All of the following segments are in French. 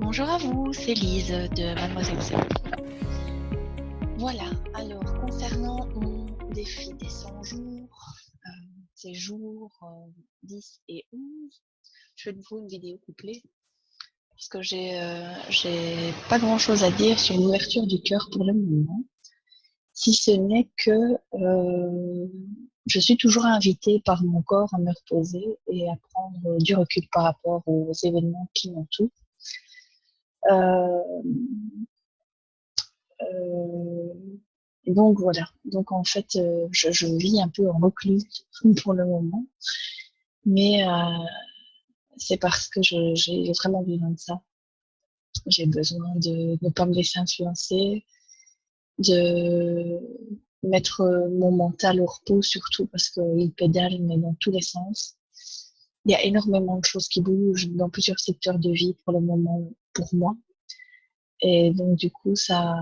Bonjour à vous, c'est Lise de Mademoiselle Zéro. Voilà, alors concernant mon défi des 100 jours, ces jours 10 et 11, je fais de vous une vidéo couplée parce que j'ai pas grand chose à dire sur l'ouverture du cœur pour le moment, si ce n'est que je suis toujours invitée par mon corps à me reposer et à prendre du recul par rapport aux événements qui m'entourent. Euh, euh, et donc voilà. Donc en fait, je vis un peu en reclus pour le moment, mais c'est parce que j'ai vraiment besoin de ça. J'ai besoin de ne pas me laisser influencer, de mettre mon mental au repos surtout parce qu'il pédale mais dans tous les sens. Il y a énormément de choses qui bougent dans plusieurs secteurs de vie pour le moment pour moi. Et donc du coup, ça,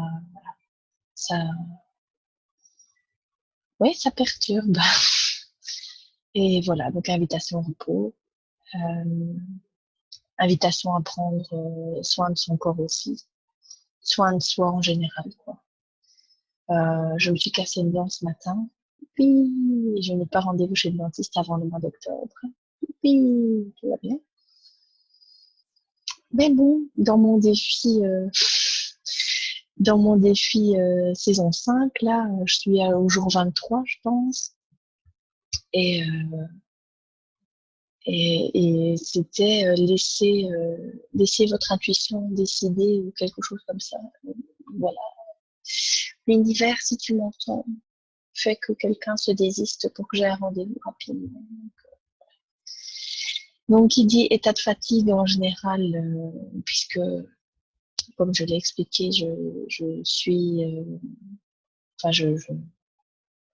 ouais, ça perturbe. Et voilà, donc invitation au repos, invitation à prendre soin de son corps aussi, soin de soi en général, quoi. Je me suis cassé une dent ce matin. Oui, je n'ai pas rendez-vous chez le dentiste avant le mois d'octobre. Oui, tout va bien. Mais bon, dans mon défi saison 5, là, je suis au jour 23, je pense. Et, euh, et c'était laisser votre intuition décider ou quelque chose comme ça. Voilà. L'univers, si tu m'entends, fait que quelqu'un se désiste pour que j'ai un rendez-vous rapidement. Donc, il dit état de fatigue en général, puisque, comme je l'ai expliqué, je suis, enfin, je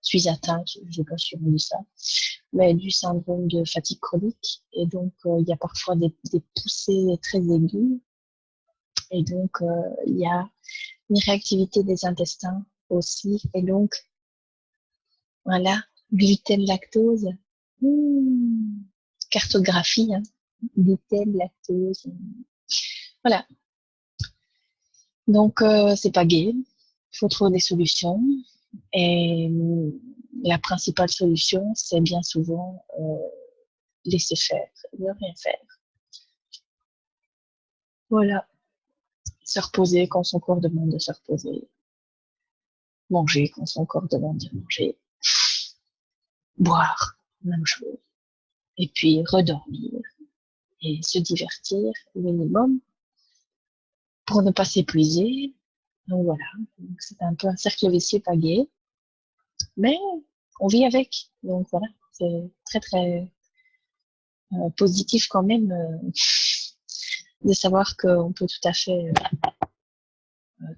suis atteinte, je n'ai pas suivi ça, mais du syndrome de fatigue chronique. Et donc, il y a parfois des poussées très aiguës. Et donc, il y a une réactivité des intestins aussi. Et donc, voilà, gluten, lactose. Cartographie, hein. Gluten, lactose. Voilà. Donc, c'est pas gai. Il faut trouver des solutions. Et la principale solution, c'est bien souvent laisser faire, ne rien faire. Voilà. Se reposer quand son corps demande de se reposer. Manger quand son corps demande de manger. Boire, même chose. Et puis redormir et se divertir au minimum pour ne pas s'épuiser. Donc voilà, donc, c'est un peu un cercle vicieux pas gai, mais on vit avec. Donc voilà, c'est très très positif quand même de savoir qu'on peut tout à fait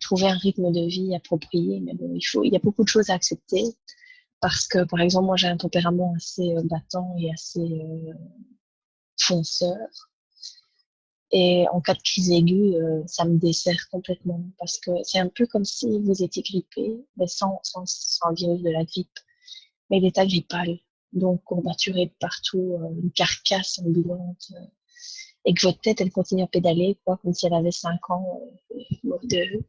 trouver un rythme de vie approprié. Mais bon, il y a beaucoup de choses à accepter parce que par exemple moi j'ai un tempérament assez battant et assez fonceur. Et en cas de crise aiguë, ça me dessert complètement parce que c'est un peu comme si vous étiez grippé, mais sans le virus de la grippe, mais l'état grippal. Donc courbaturé de partout, une carcasse ambulante, et que votre tête, elle continue à pédaler, quoi, comme si elle avait 5 ans, de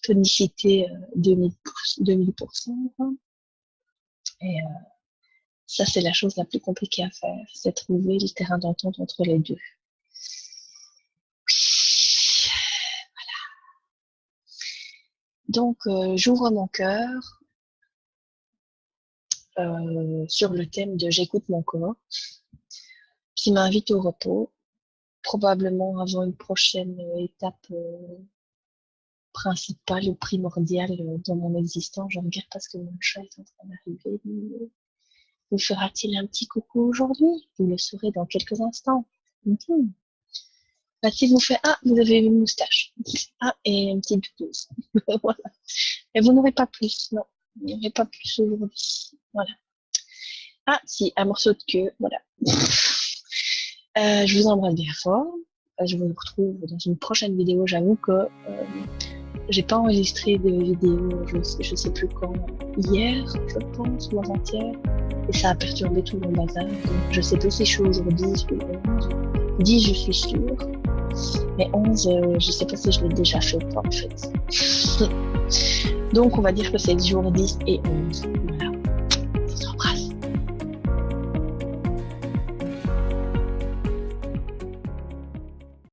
tonicité 2000%. Quoi. Et ça, c'est la chose la plus compliquée à faire, c'est trouver le terrain d'entente entre les deux. Donc, j'ouvre mon cœur sur le thème de j'écoute mon corps, qui m'invite au repos, probablement avant une prochaine étape principale ou primordiale dans mon existence. Je regarde parce que mon chat est en train d'arriver. Vous fera-t-il un petit coucou aujourd'hui? Vous le saurez dans quelques instants. Va-t-il vous faire ah, vous avez une moustache. Ah, et une petite douce. Voilà. Et vous n'aurez pas plus, non. Vous n'aurez pas plus aujourd'hui. Voilà. Ah, si, un morceau de queue, voilà. Je vous embrasse bien fort. Je vous retrouve dans une prochaine vidéo. J'avoue que j'ai pas enregistré de vidéo, je sais plus quand, hier, je pense, ou avant-hier. Et ça a perturbé tout mon bazar. Donc, je sais pas si je suis aujourd'hui, 10, je suis sûre. Mais 11, je sais pas si je l'ai déjà fait ou pas, en fait. Donc, on va dire que c'est le jour 10 et 11.